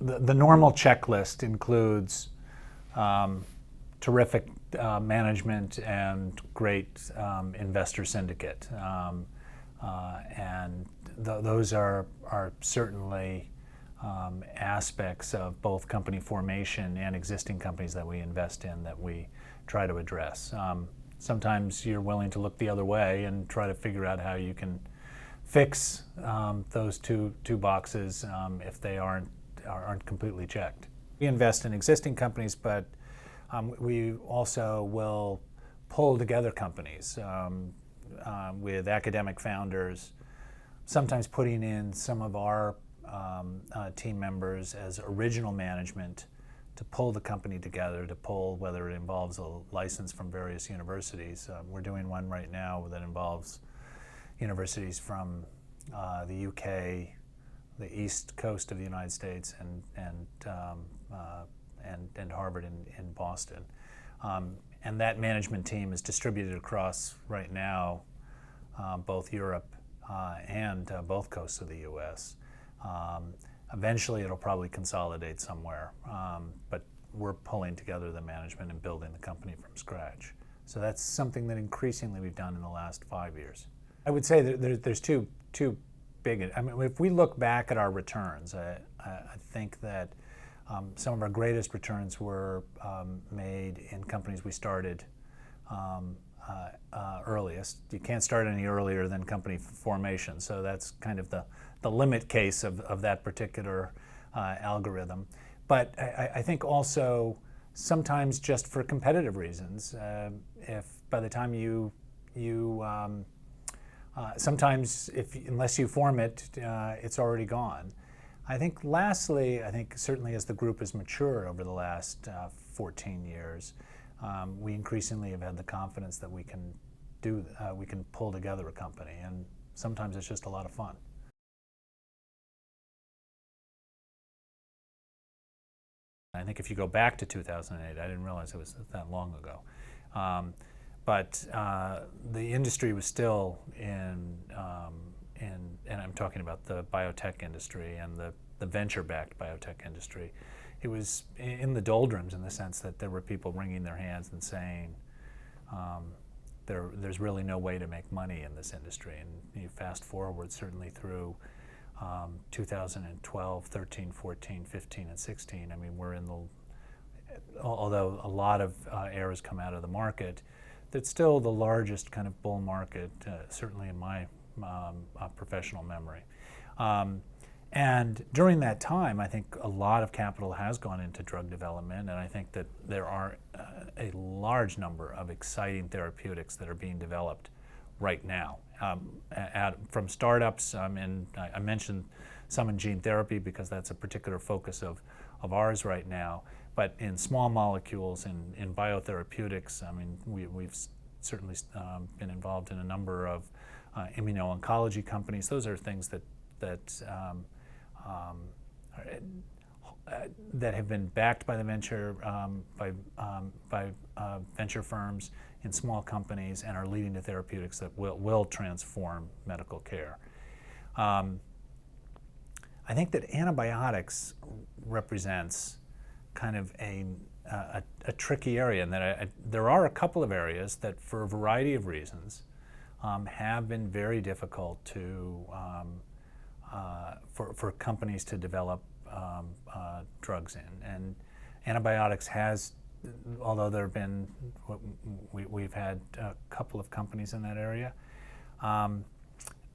the normal checklist includes terrific management and great investor syndicate. And those are certainly aspects of both company formation and existing companies that we invest in that we try to address. Sometimes you're willing to look the other way and try to figure out how you can fix those two boxes if they aren't completely checked. We invest in existing companies, but we also will pull together companies with academic founders, sometimes putting in some of our team members as original management to pull the company together, to pull whether it involves a license from various universities. We're doing one right now that involves universities from the UK, the East Coast of the United States, and Harvard in Boston. And that management team is distributed across right now both Europe and both coasts of the U.S. Eventually it'll probably consolidate somewhere, but we're pulling together the management and building the company from scratch. So that's something that increasingly we've done in the last 5 years. I would say that there's two big, I mean, if we look back at our returns, I think that some of our greatest returns were made in companies we started earliest. You can't start any earlier than company formation, so that's kind of the limit case of that particular algorithm. But I think also sometimes just for competitive reasons, if by the time sometimes unless you form it, it's already gone. I think lastly, certainly as the group has matured over the last 14 years, we increasingly have had the confidence that we can pull together a company, and sometimes it's just a lot of fun. I think if you go back to 2008, I didn't realize it was that long ago, but the industry was still and I'm talking about the biotech industry and the venture-backed biotech industry. It was in the doldrums in the sense that there were people wringing their hands and saying, there's really no way to make money in this industry. And you fast forward certainly through 2012, 13, 14, 15, and 16. I mean, we're in although a lot of air has come out of the market, that's still the largest kind of bull market, certainly in my professional memory. And during that time, I think a lot of capital has gone into drug development, and I think that there are a large number of exciting therapeutics that are being developed right now. From startups, and I mentioned some in gene therapy because that's a particular focus of ours right now, but in small molecules, in biotherapeutics, I mean, we've certainly been involved in a number of immuno-oncology companies. Those are things that have been backed by the venture venture firms in small companies and are leading to therapeutics that will transform medical care. I think that antibiotics represents kind of a tricky area, and that there are a couple of areas that, for a variety of reasons, have been very difficult for companies to develop drugs in. And antibiotics has, although there have been, we've had a couple of companies in that area,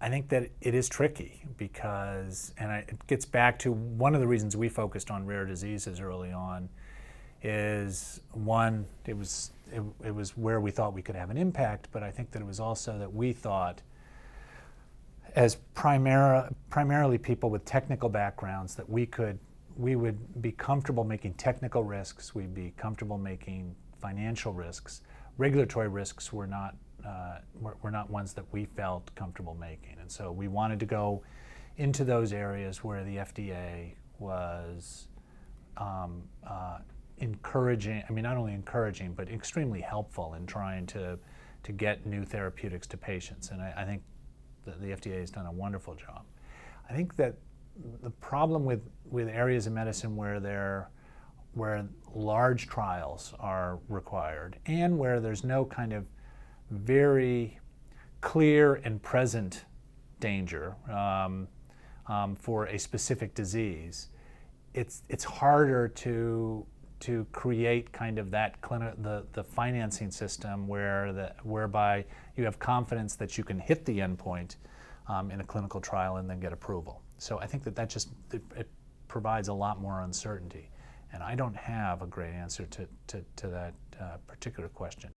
I think that it is tricky because, and it gets back to one of the reasons we focused on rare diseases early on, is one, it was where we thought we could have an impact, but I think that it was also that we thought, as primarily people with technical backgrounds, that we would be comfortable making technical risks, we'd be comfortable making financial risks. Regulatory risks were not ones that we felt comfortable making, and so we wanted to go into those areas where the FDA was encouraging, I mean, not only encouraging, but extremely helpful in trying to get new therapeutics to patients. And I think the FDA has done a wonderful job. I think that the problem with areas of medicine where large trials are required and where there's no kind of very clear and present danger for a specific disease, it's harder to create kind of that the financing system whereby you have confidence that you can hit the endpoint in a clinical trial and then get approval. So I think that just it provides a lot more uncertainty, and I don't have a great answer to that particular question.